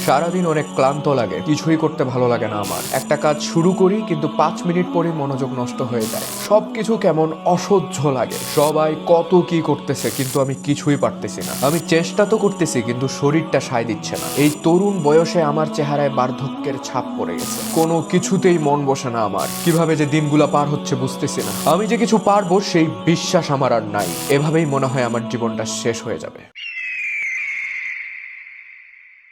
সারাদিন অনেক ক্লান্ত লাগে, কিছুই করতে ভালো লাগে না আমার। একটা কাজ শুরু করি কিন্তু 5 মিনিট পরেই মনোযোগ নষ্ট হয়ে যায়। সবকিছু কেমন অসহ্য লাগে। সবাই কত কি করতেছে কিন্তু আমি কিছুই পারতেছি না। আমি চেষ্টা তো করতেছি কিন্তু শরীরটা সায় দিচ্ছে না। এই তরুণ বয়সে আমার চেহারায় বার্ধক্যের ছাপ পড়ে গেছে। কোনো কিছুতেই মন বসে না আমার। কিভাবে যে দিনগুলা পার হচ্ছে বুঝতেছি না। আমি যে কিছু পারবো সেই বিশ্বাস আমার আর নাই। এভাবেই মনে হয় আমার জীবনটা শেষ হয়ে যাবে।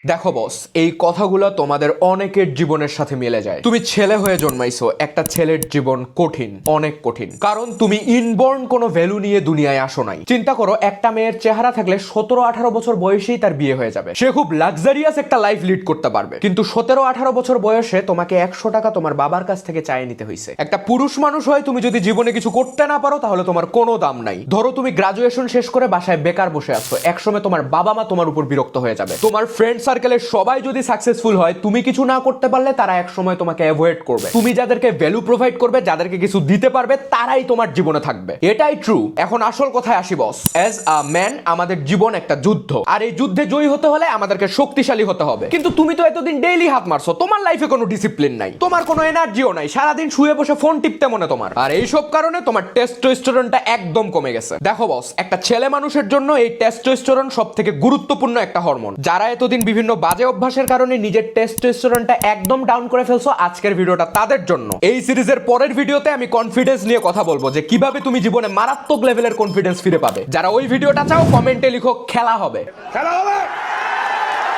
দেখো বস, এই কথাগুলো তোমাদের অনেকের জীবনের সাথে মিলে যায়। তুমি ছেলে হয়ে জন্মাইছো, একটা ছেলের জীবন কঠিন, অনেক কঠিন, কারণ তুমি ইনবর্ন কোনো ভ্যালু নিয়ে দুনিয়ায় আসো নাই। চিন্তা করো, একটা মেয়ের চেহারা থাকলে 17-18 বছর বয়সেই তার বিয়ে হয়ে যাবে। সে খুব লাক্সারিয়াস একটা লাইফ লিড করতে পারবে, কিন্তু 17-18 বছর বয়সে তোমাকে 100 টাকা তোমার বাবার কাছ থেকে চাইয়ে নিতে হয়েছে। একটা পুরুষ মানুষ হয়ে তুমি যদি জীবনে কিছু করতে না পারো তাহলে তোমার কোনো দাম নাই। ধরো তুমি গ্রাজুয়েশন শেষ করে বাসায় বেকার বসে আছো, একসময় তোমার বাবা মা তোমার উপর বিরক্ত হয়ে যাবে। তোমার ফ্রেন্ডস সার্কেলের সবাই যদি সাকসেসফুল হয়, তুমি কিছু না করতে পারলে তারা এক সময় তোমাকে অ্যাভয়েড করবে। তুমি যাদেরকে ভ্যালু প্রোভাইড করবে, যাদেরকে কিছু দিতে পারবে, তারাই তোমার জীবনে থাকবে। এটাই ট্রু। এখন আসল কথায় আসি বস। অ্যাজ আ ম্যান, আমাদের জীবন একটা যুদ্ধ, আর এই যুদ্ধে জয়ী হতে হলে আমাদেরকে শক্তিশালী হতে হবে। কিন্তু তুমি তো এতদিন ডেইলি হাত মারছো, তোমার লাইফে কোনো ডিসিপ্লিন নাই, তোমার কোনো এনার্জিও নাই, সারাদিন শুয়ে বসে ফোন টিপতে মনে তোমার। আর এইসব কারণে তোমার টেস্টোস্টেরনটা একদম কমে গেছে। দেখো বস, একটা ছেলে মানুষের জন্য এই টেস্টোস্টেরন সবথেকে গুরুত্বপূর্ণ একটা হরমোন। যারা এতদিন বিভিন্ন বাজে অভ্যাসের কারণে নিজের টেস্টোস্টেরনটা একদম ডাউন করে ফেলছো, আজকের ভিডিওটা তাদের জন্য। এই সিরিজের পরের ভিডিওতে আমি কনফিডেন্স নিয়ে কথা বলবো, যে কিভাবে তুমি জীবনে মারাত্মক লেভেলের কনফিডেন্স ফিরে পাবে। যারা ওই ভিডিওটা চাও কমেন্টে লিখো খেলা হবে, খেলা হবে,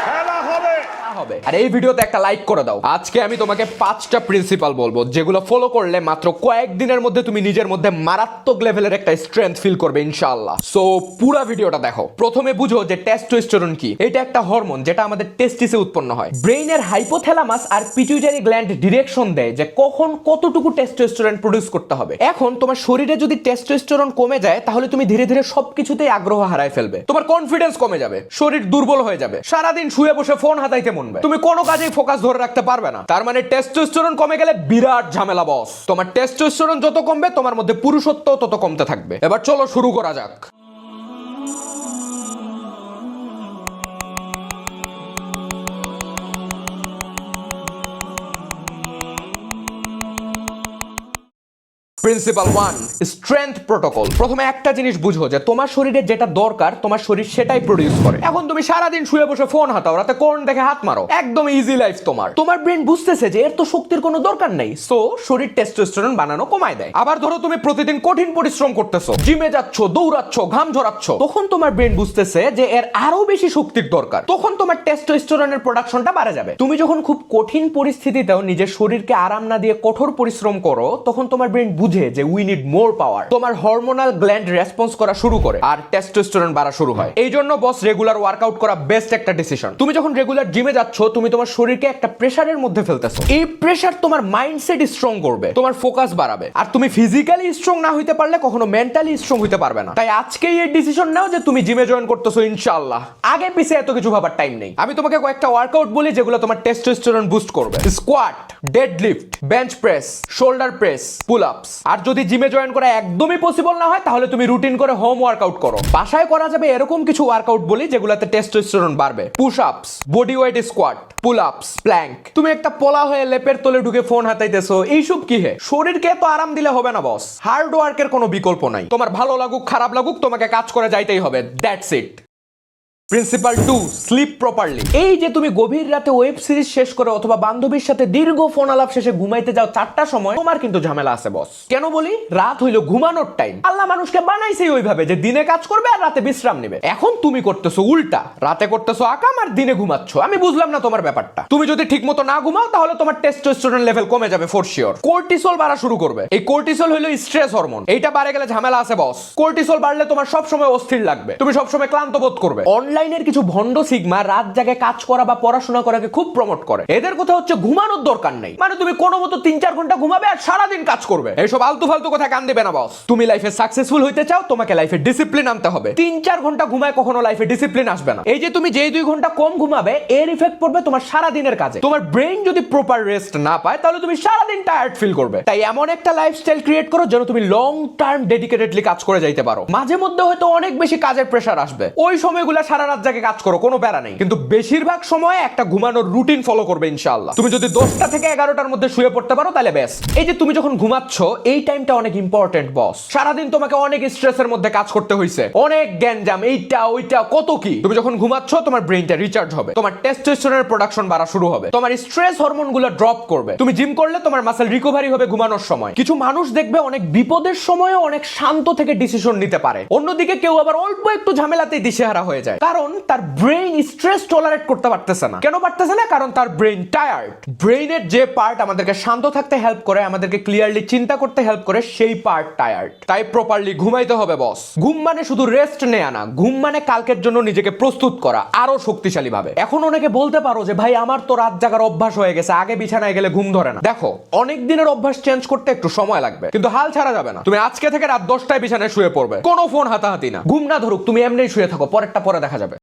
খেলা হবে। আর এই ভিডিওতে একটা লাইক করে দাও। আজকে আমি তোমাকে 5টা প্রিন্সিপাল বলবো, যেগুলো ফলো করলে মাত্র কয়েকদিনের মধ্যে তুমি নিজের মধ্যে মারাত্মক লেভেলের একটা স্ট্রেংথ ফিল করবে ইনশাআল্লাহ। সো পুরো ভিডিওটা দেখো। প্রথমে বুঝো যে টেস্টোস্টেরন কি। এটা একটা হরমোন যেটা আমাদের টেস্টিসে উৎপন্ন হয়। ব্রেইনের হাইপোথ্যালামাস আর পিটুইটারি গ্ল্যান্ড ডিরেকশন দেয় যে কখন কতটুকু টেস্টোস্টেরন প্রডিউস করতে হবে। এখন তোমার শরীরে যদি টেস্টোস্টেরন কমে যায়, তাহলে তুমি ধীরে ধীরে সবকিছুতেই আগ্রহ হারায় ফেলবে। তোমার কনফিডেন্স কমে যাবে, শরীর দুর্বল হয়ে যাবে, সারাদিন শুয়ে বসে ফোন হাতাইতে মনবে, তুমি কোনো কাজেই ফোকাস ধরে রাখতে পারবে না। তার মানে টেস্টোস্টেরন কমে গেলে বিরাট ঝামেলা বস। তোমার টেস্টোস্টেরন যত কমবে, তোমার মধ্যে পুরুষত্ব তত কমতে থাকবে। এবার চলো শুরু করা যাক। Principal 1, strength protocol. প্রথমে একটা জিনিস বুঝো যে তোমার শরীরে যেটা দরকার তোমার শরীর সেটাই প্রডিউস করে। এখন তুমি সারাদিন শুয়ে বসে ফোন হাতাও, রাতে কোন দেখে হাত মারো, একদম ইজি লাইফ তোমার। তোমার ব্রেন বুঝতেছে যে এর তো শক্তির কোনো দরকার নেই, সো শরীর টেস্টোস্টেরন বানানো কমায় দেয়। আবার ধরো তুমি প্রতিদিন কঠিন পরিশ্রম করতেছো, জিমে যাচ্ছ, দৌড়াচ্ছ, ঘাম ঝরাচ্ছ, তখন তোমার ব্রেন বুঝতেছে যে এর আরো বেশি শক্তির দরকার, তখন তোমার টেস্টোস্টেরনের প্রোডাকশনটা বাড়ে যাবে। তুমি যখন খুব কঠিন পরিস্থিতিতেও নিজের শরীরকে আরাম না দিয়ে কঠোর পরিশ্রম করো, তখন তোমার ব্রেন যে উই নিড মোর পাওয়ার। তোমার হরমোনাল গ্ল্যান্ড রেসপন্স করা শুরু করে আর টেস্টোস্টেরন বাড়া শুরু হয়। এই জন্য বস, রেগুলার ওয়ার্কআউট করা বেস্ট একটা ডিসিশন। তুমি যখন রেগুলার জিমে যাচ্ছ, তুমি তোমার শরীরকে একটা প্রেসারের মধ্যে ফেলতেছো। এই প্রেসার তোমার মাইন্ডসেট স্ট্রং করবে, তোমার ফোকাস বাড়াবে। আর তুমি ফিজিক্যালি স্ট্রং না হইতে পারলে কখনো মেন্টালি স্ট্রং হইতে পারবে না। তাই আজকেই এই ডিসিশন নাও যে তুমি জিমে জয়েন করতেছো ইনশাআল্লাহ। আগে পিছে এত কিছু ভাবার টাইম নেই। আমি তোমাকে কয়েকটা ওয়ার্কআউট বলি যেগুলো তোমার টেস্টোস্টেরন বুস্ট করবে। Squat, deadlift, bench press, shoulder press, pull ups. আর যদি জিমে জয়েন করা একদমই পসিবল না হয়, তাহলে তুমি রুটিন করে হোম ওয়ার্কআউট করো। বাসায় করা যাবে এরকম কিছু ওয়ার্কআউট বলি যেগুলোতে টেস্টোস্টেরন বাড়বে। পুশ আপস, বডি ওয়েট স্কোয়াট, পুল আপস, প্ল্যাঙ্ক। তুমি একটা পোলা হয়ে লেপের তলে ঢুকে ফোন হাতাইতেছো, এইসব কি হে? শরীরকে তো আরাম দিলে হবে না বস। হার্ড ওয়ার্কের কোনো বিকল্প নাই। তোমার ভালো লাগুক খারাপ লাগুক, তোমাকে কাজ করে যাইতেই হবে। That's it. Principle 2, sleep properly. এই যে তুমি গভীর রাতে ওয়েব সিরিজ শেষ করে অথবা বান্ধবীর সাথে দীর্ঘ ফোন আলাপ শেষে ঘুমাইতে যাও 4টার সময়, তোমার কিন্তু ঝামেলা আছে বস। কেন বলি? রাত হইলো ঘুমানোর টাইম। আল্লাহ মানুষকে বানাইছে ওইভাবে যে দিনে কাজ করবে আর রাতে বিশ্রাম নেবে। এখন তুমি করতেছো উল্টা, রাতে করতেছো আকাম আর দিনে ঘুমাচ্ছ। আমি বুঝলাম না তোমার ব্যাপারটা। তুমি যদি ঠিকমতো না ঘুমাও, তাহলে তোমার টেস্টোস্টেরন লেভেল কমে যাবে ফর শিওর। কর্টিসল বাড়া শুরু করবে। এই কর্টিসল হইলো স্ট্রেস হরমোন। এইটা বাড়ে গেলে ঝামেলা আছে বস। কর্টিসল বাড়লে তোমার সবসময় অস্থির লাগবে, তুমি সবসময় ক্লান্ত বোধ করবে। অনলাইনের কিছু ভন্ড সিগমা রাত জাগে কাজ করা বা পড়াশোনা করাকে খুব প্রমোট করে। এদের কথা হচ্ছে ঘুমানোর দরকার নেই, মানে তুমি কোনো মতো 3-4 ঘন্টা ঘুমাবে আর সারাদিন কাজ করবে। এইসব আলতু ফালতু কথা কান দিবে না বস। তুমি লাইফে সাকসেসফুল হইতে চাও, তোমাকে লাইফে ডিসিপ্লিন আনতে হবে। 3-4 ঘন্টা ঘুমায় কখনো লাইফে ডিসিপ্লিন আসবে না। এই যে তুমি যেই 2 ঘন্টা কম ঘুমাবে, এর ইফেক্ট পড়বে তোমার সারা দিনের কাজে। তোমার ব্রেইন যদি প্রপার রেস্ট না পায়, তাহলে তুমি সারাদিন টায়ার্ড ফিল করবে। তাই এমন একটা লাইফস্টাইল ক্রিয়েট করো যেন তুমি লং টার্ম ডেডিকেটেডলি কাজ করে যাইতে পারো। মাঝে মধ্যে হয়তো অনেক বেশি কাজের প্রেসার আসবে, ওই সময়গুলো সারা সারা রাত জাগে কাজ করো, কোনো প্যারা নেই, কিন্তু বেশিরভাগ সময় একটা ঘুমানোর রুটিন ফলো করবে ইনশাআল্লাহ। তুমি যদি 10টা থেকে 11টার মধ্যে শুয়ে পড়তে পারো তাহলে বেস্ট। এই যে তুমি যখন ঘুমাচ্ছ এই টাইমটা অনেক ইম্পর্টেন্ট বস। সারাদিন তোমাকে অনেক স্ট্রেসের মধ্যে কাজ করতে হয়েছে, অনেক গ্যাঞ্জাম, এইটা ওইটা কত কি। তুমি যখন ঘুমাচ্ছ তোমার ব্রেইনটা রিচার্জ হবে, তোমার টেস্টোস্টেরনের প্রোডাকশন বাড়া শুরু হবে, তোমার স্ট্রেস হরমোনগুলো ড্রপ করবে, তুমি জিম করলে তোমার মাসল রিকভারি হবে ঘুমানোর সময়। কিছু মানুষ দেখবে অনেক বিপদের সময়ও অনেক শান্ত থেকে ডিসিশন নিতে পারে, অন্যদিকে কেউ আবার অল্প একটু ঝামেলাতেই দিশেহারা হয়ে যায়, কারণ তার ব্রেইন স্ট্রেস টলারেট করতে পারতেছে না। কেন পারতেছে না? কারণ তার ব্রেইন টায়ার্ড। ব্রেইনের যে পার্ট আমাদেরকে শান্ত থাকতে হেল্প করে, আমাদেরকে ক্লিয়ারলি চিন্তা করতে হেল্প করে, সেই পার্ট টায়ার্ড। তাই প্রপারলি ঘুমাইতে হবে বস। ঘুম মানে শুধু রেস্ট নেয়া না, ঘুম মানে কালকের জন্য নিজেকে প্রস্তুত করা আরো শক্তিশালী ভাবে। এখন অনেকে বলতে পারো যে ভাই আমার তো রাত জাগার অভ্যাস হয়ে গেছে, আগে বিছানায় গেলে ঘুম ধরে না। দেখো, অনেক দিনের অভ্যাস চেঞ্জ করতে একটু সময় লাগবে, কিন্তু হাল ছাড়া যাবে না। তুমি আজকে থেকে রাত 10টায় বিছানায় শুয়ে পড়বে, কোনো ফোন হাতাহাতি না। ঘুম না ধরুক, তুমি এমনিই শুয়ে থাকো, পরেরটা পরে দেখা যাবে।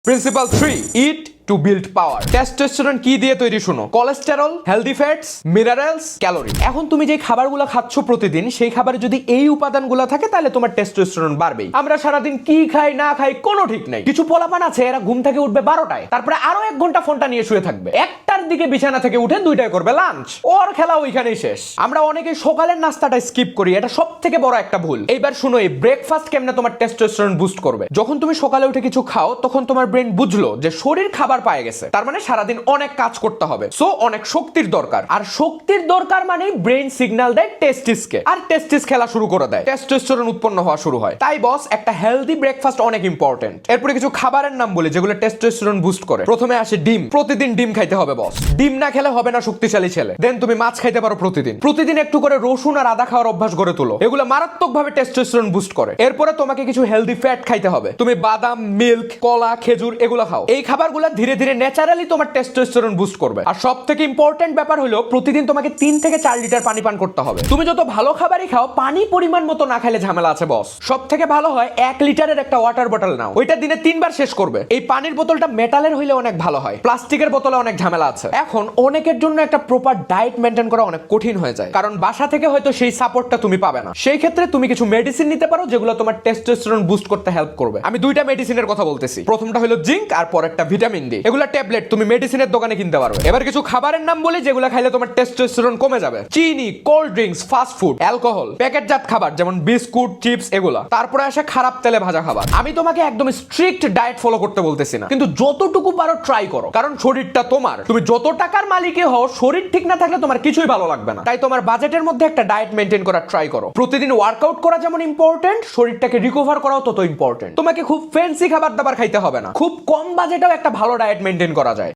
Principal 3, it to build power. Testosterone কি দিয়ে তৈরি শুনো? Cholesterol, healthy fats, minerals, calorie. এখন তুমি যে খাবারগুলো খাচ্ছ প্রতিদিন, সেই খাবারে যদি এই উপাদানগুলো থাকে তাহলে তোমার টেস্টোস্টেরন বাড়বেই। আমরা সারাদিন কি খাই না খাই কোনো ঠিক নাই। কিছু পোলাপান আছে এরা ঘুম থেকে উঠবে 12টায়, তারপরে আরো 1 ঘন্টা ফোনটা নিয়ে শুয়ে থাকবে, 1টার দিকে বিছানা থেকে উঠে 2টায় করবে লাঞ্চ, ওর খেলা ওইখানেই শেষ। আমরা অনেকে সকালের নাস্তাটা স্কিপ করি, এটা সব থেকে বড় একটা ভুল। এইবার শুনো, এই ব্রেকফাস্ট কেমনে তোমার টেস্টোস্টেরন বুস্ট করবে। যখন তুমি সকালে উঠে কিছু খাও তখন তোমার ব্রেন বুঝলো যে শরীর খাবার পায়ে গেছে, তার মানে সারাদিন অনেক কাজ করতে হবে, সো অনেক শক্তির দরকার। আর শক্তির দরকার মানে ব্রেন সিগন্যাল দেয় টেস্টিসকে, আর টেস্টিস খেলা শুরু করে দেয়, টেস্টোস্টেরন উৎপন্ন হওয়া শুরু হয়। তাই বস, একটা হেলদি ব্রেকফাস্ট অনেক ইম্পর্টেন্ট। এরপরে কিছু খাবারের নাম বলি যেগুলো টেস্টোস্টেরন বুস্ট করে। প্রথমে আসে ডিম। প্রতিদিন ডিম খাইতে হবে বস। ডিম না খেলে হবে না শক্তিশালী ছেলে। দেন তুমি মাছ খাইতে পারো প্রতিদিন। প্রতিদিন একটু করে রসুন আর আদা খাওয়ার অভ্যাস গড়ে তোলো, এগুলো মারাত্মকভাবে টেস্টোস্টেরন বুস্ট করে। এরপরে তোমাকে কিছু হেলদি ফ্যাট খাইতে হবে। তুমি বাদাম, মিল্ক, কলা, খেজুর এগুলো খাও। এই খাবারগুলো ধীরে ধীরে ন্যাচারালি তোমার টেস্টোস্টেরন বুস্ট করবে। আর সবথেকে ইম্পর্টেন্ট ব্যাপার হলো প্রতিদিন তোমাকে 3 থেকে 4 লিটার পানি পান করতে হবে। তুমি যত ভালো খাবারই খাও, পানি পরিমাণ মতো না খাইলে ঝামেলা আছে বস। সবথেকে ভালো হয় 1 লিটারের একটা ওয়াটার বোতল নাও, ওইটা দিনে 3 বার শেষ করবে। এই পানির বোতলটা মেটালের হইলে অনেক ভালো হয়, প্লাস্টিকের বোতলে অনেক ঝামেলা আছে। এখন অনেকের জন্য একটা প্রপার ডায়েট মেইনটেইন করা অনেক কঠিন হয়ে যায়, কারণ বাসা থেকে হয়তো সেই সাপোর্টটা তুমি পাবে না। সেই ক্ষেত্রে তুমি কিছু মেডিসিন নিতে পারো যেগুলো তোমার টেস্টোস্টেরন বুস্ট করতে হেল্প করবে। আমি 2টা মেডিসিনের কথা বলতেছি, প্রথমটা হলো জিঙ্ক আর পরেরটা ভিটামিন ডি। এগুলা ট্যাবলেট তুমি মেডিসিনের দোকানে কিনতে পারবে। এবার কিছু খাবারের নাম বলি যেগুলো খাইলে তোমার টেস্টোস্টেরন কমে যাবে। চিনি, cold drinks, fast food, alcohol, প্যাকেটজাত খাবার যেমন বিস্কুট, চিপস এগুলা। তারপরে আসে খারাপ তেলে ভাজা খাবার। আমি তোমাকে একদম স্ট্রিক্ট ডায়েট ফলো করতে বলতেছি না, কিন্তু যতটুকু পারো ট্রাই করো, কারণ শরীরটা তোমার। তুমি যত টাকার মালিকই হও, শরীর ঠিক না থাকলে তোমার কিছুই ভালো লাগবে না। তাই তোমার বাজেটের মধ্যে একটা ডায়েট মেইনটেইন করার ট্রাই করো। প্রতিদিন ওয়ার্কআউট করা যেমন ইম্পর্টেন্ট, শরীরটাকে রিকভার করাও তত ইম্পর্টেন্ট। তোমাকে খুব ফ্যান্সি খাবার দাবার খাইতে হবে না, খুব কম বাজেটেও একটা ভালো ডায়েট মেইনটেইন করা যায়।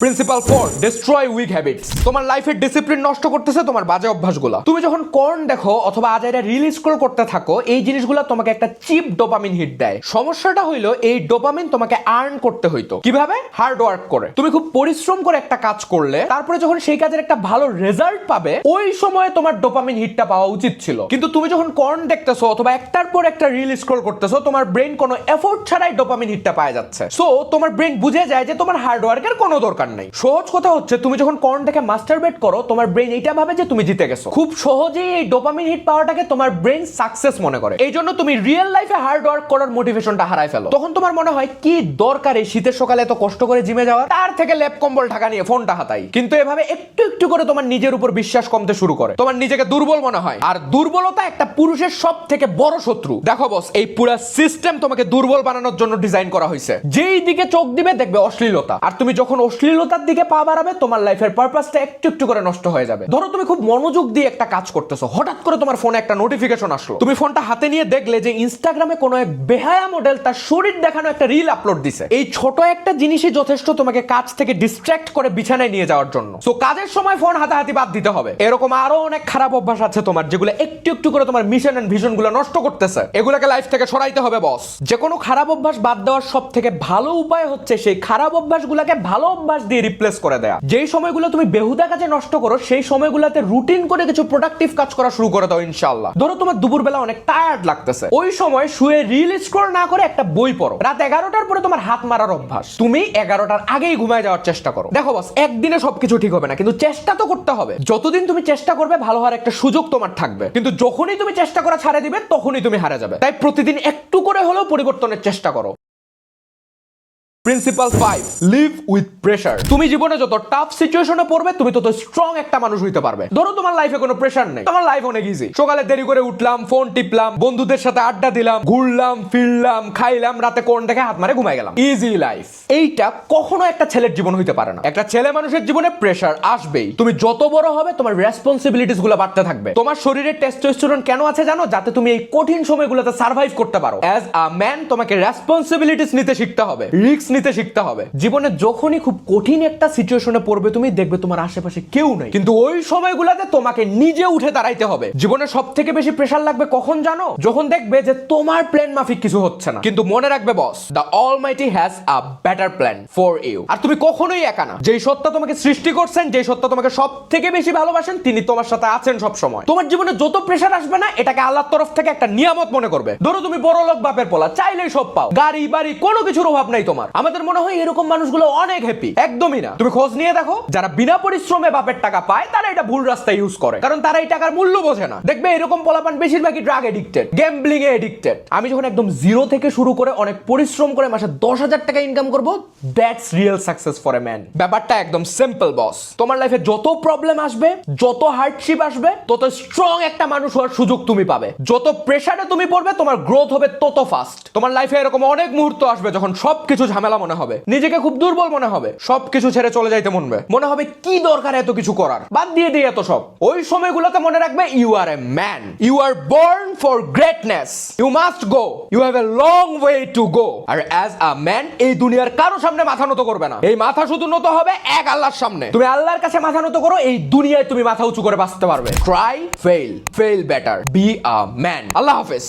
Principle 4, destroy weak habits. তোমার লাইফের ডিসিপ্লিন নষ্ট করতেছে তোমার বাজে অভ্যাসগুলো। তুমি যখন কর্ন দেখো অথবা আজাইরা রিল স্ক্রল করতে থাকো, এই জিনিসগুলো তোমাকে একটা চিপ ডোপামিন হিট দেয়। সমস্যাটা হইলো এই ডোপামিন তোমাকে আর্ন করতে হইতো কিভাবে? হার্ড ওয়ার্ক করে। তুমি খুব পরিশ্রম করে একটা কাজ করলে, তারপরে যখন সেই কাজের একটা ভালো রেজাল্ট পাবে, ওই সময়ে তোমার ডোপামিন হিটটা পাওয়া উচিত ছিল। কিন্তু তুমি যখন কর্ন দেখতেছো অথবা একটার পর একটা রিল স্ক্রল করতেছো, তোমার ব্রেন কোনো এফোর্ট ছাড়াই ডোপামিন হিটটা পাওয়া যাচ্ছে। সো তোমার ব্রেন বুঝে যায় যে তোমার হার্ড ওয়ার্কের কোনো দরকার নেই। সহজ কথা হচ্ছে, তুমি যখন কর্ন দেখে মাস্টারবেট করো, তোমার ব্রেন এইটা ভাবে যে তুমি জিতে গেছো। খুব সহজেই এই ডোপামিন হিট পাওয়াটাকে তোমার ব্রেন সাকসেস মনে করে। এই জন্য তুমি রিয়েল লাইফে হার্ড ওয়ার্ক করার মোটিভেশনটা হারায় ফেলো। তখন তোমার মনে হয় কি দরকার এই শীতের সকালে এত কষ্ট করে জিমে যাওয়ার, তার থেকে লেপ কম্বল ঢাকা নিয়ে ফোনটা হাতাই। কিন্তু এভাবে একটু একটু করে তোমার নিজের উপর বিশ্বাস কমতে শুরু করে, তোমার নিজেকে দুর্বল মনে হয়। আর দুর্বলতা একটা পুরুষের সব থেকে বড় শত্রু। দেখো বস, এই পুরো সিস্টেম তোমাকে দুর্বল বানানোর জন্য ডিজাইন করা হয়েছে। যেই দিকে চোখ দিবে দেখবে অশ্লীলতা, আর তুমি যখন অশ্লীলতার দিকে পা বাড়াবে, তোমার লাইফের পারপাসটা একটু একটু করে নষ্ট হয়ে যাবে। ধরো তুমি খুব মনোযোগ দিয়ে একটা কাজ করতেছো, হঠাৎ করে তোমার ফোনে একটা নোটিফিকেশন আসলো। তুমি ফোনটা হাতে নিয়ে দেখলে যে ইনস্টাগ্রামে কোনো এক বেহায়া মডেল তার শরীর দেখানো একটা রিল আপলোড দিছে। এই ছোট একটা জিনিসই যথেষ্ট তোমাকে কাজ থেকে ডিস্ট্রাক্ট করে বিছানায় নিয়ে যাওয়ার জন্য। সো কাজের সময় ফোন হাতাহাতি বাদ দিতে হবে। এরকম আরো অনেক খারাপ অভ্যাস আছে তোমার, যেগুলো একটু একটু করে তোমার মিশন এন্ড ভিশন গুলো নষ্ট করতেছে। এগুলোকে লাইফ থেকে সরাইতে হবে বস। যে কোনো খারাপ অভ্যাস বাদ দেওয়ার সব থেকে ভালো উপায় হচ্ছে সেই খারাপ অভ্যাসগুলোকে ভালো অভ্যাস দিয়ে রিপ্লেস করে দেয়া। যেই সময়গুলো তুমি বেহুদা কাজে নষ্ট করো সেই সময়গুলোতে রুটিন করে কিছু প্রোডাক্টিভ কাজ করা শুরু করে দাও ইনশাআল্লাহ। ধরো তোমার দুপুরবেলা অনেক টায়ার্ড লাগতেছে, ওই সময় শুয়ে রিল স্ক্রল না করে একটা বই পড়ো। রাত 11টার পরে তোমার হাত মারার অভ্যাস, তুমি 11টার আগেই ঘুমায় যাওয়ার চেষ্টা করো। দেখো বস, একদিনে সবকিছু ঠিক হবে না, কিন্তু চেষ্টা তো করতে হবে। যতদিন তুমি চেষ্টা করবে ভালো হওয়ার একটা সুযোগ তোমার থাকবে, কিন্তু যখনই তুমি চেষ্টা করা ছাড়ে দিবে তখনই তুমি হারা যাবে। তাই প্রতিদিন একটু করে হলেও পরিবর্তনের চেষ্টা করো। Principal 5, live with pressure. তুমি জীবনে যত টাফ সিচুয়েশনে পড়বে তুমি তত স্ট্রং একটা মানুষ হইতে পারবে। ধরো তোমার লাইফে কোনো প্রেসার নেই, তোমার লাইফ অনেক ইজি। সকালে দেরি করে উঠলাম, ফোন টিপলাম, বন্ধুদের সাথে আড্ডা দিলাম, ঘুরলাম ফিরলাম, খাইলাম, রাতে কোন দেখে হাত মারে ঘুমাই গেলাম। Easy life. এইটা কখনো একটা ছেলের জীবন হইতে পারে না। একটা ছেলে মানুষের জীবনে প্রেসার আসবেই। তুমি যত বড় হবে তোমার রেসপন্সিবিলিটিস গুলো বাড়তে থাকবে। তোমার শরীরে টেস্টোস্টেরন কেন আছে জানো? যাতে তুমি এই কঠিন সময়গুলোতে সার্ভাইভ করতে পারো। অ্যাজ আ ম্যান তোমাকে রেসপন্সিবিলিটিস নিতে শিখতে হবে, রিস্ক নিতে শিখতে হবে। জীবনে যখনই খুব কঠিন একটা সিচুয়েশনে পড়বে তুমি দেখবে তোমার আশেপাশে কেউ নেই, কিন্তু ওই সময়গুলোতে তোমাকে নিজে উঠে দাঁড়াইতে হবে। জীবনে সবথেকে বেশি প্রেসার লাগবে কখন জানো? যখন দেখবে যে তোমার প্ল্যান মাফিক কিছু হচ্ছে না। কিন্তু মনে রাখবে boss, the almighty has a better plan for you. আর তুমি কখনোই একা না। যেই সত্তা তোমাকে সৃষ্টি করছেন, যেই সত্তা তোমাকে সবথেকে বেশি ভালোবাসেন, তিনি তোমার সাথে আছেন সব সময়। তোমার জীবনে যত প্রেসার আসবে না, এটাকে আল্লাহর তরফ থেকে একটা নিয়ামত মনে করবে। ধরো তুমি বড় লোক বাপের পোলা, চাইলেই সব পাও, গাড়ি বাড়ি কোনো কিছুর অভাব নাই তোমার। আমাদের মনে হয় এরকম মানুষগুলো অনেক হ্যাপি, একদমই না। তুমি খোঁজ নিয়ে দেখো, যারা বিনা পরিশ্রমে বাপের টাকা পায় তারা এটা ভুল রাস্তায় ইউজ করে, কারণ তারা এই টাকার মূল্য বোঝে না। দেখবে এরকম পোলাপান বেশিরভাগই ড্রাগ এডিক্টেড, গ্যাম্বলিং এ এডিক্টেড। আমি যখন একদম জিরো থেকে শুরু করে অনেক পরিশ্রম করে মাসে 10,000 টাকা ইনকাম করব, that's real success for a man. ব্যাপারটা একদম সিম্পল বস। তোমার লাইফে যত প্রবলেম আসবে, যত হার্ডশিপ আসবে, তত স্ট্রং একটা মানুষ হওয়ার সুযোগ তুমি পাবে। যত প্রেসারে তুমি পড়বে, তোমার গ্রোথ হবে তত ফাস্ট। তোমার লাইফে এরকম অনেক মুহূর্ত আসবে যখন সবকিছু ঝামেলা মনে হবে, নিজেকে খুব দুর্বল মনে হবে, সবকিছু ছেড়ে চলে যাইতে মনে হবে কি দরকার এত কিছু করার, বাদ দিয়ে দিয়ে এত সব। ওই সময়গুলোতে মনে রাখবে, you are a man, you are born for greatness, you must go, you have a long way to go. আর অ্যাজ আ ম্যান এই দুনিয়ার কারো সামনে মাথা নত করবে না। এই মাথা শুধু নত হবে এক আল্লাহর সামনে। তুমি আল্লাহর কাছে মাথা নত করো, এই দুনিয়ায় তুমি মাথা উঁচু করে বাঁচতে পারবে। Try, fail, fail better, be a man. আল্লাহ হাফেজ।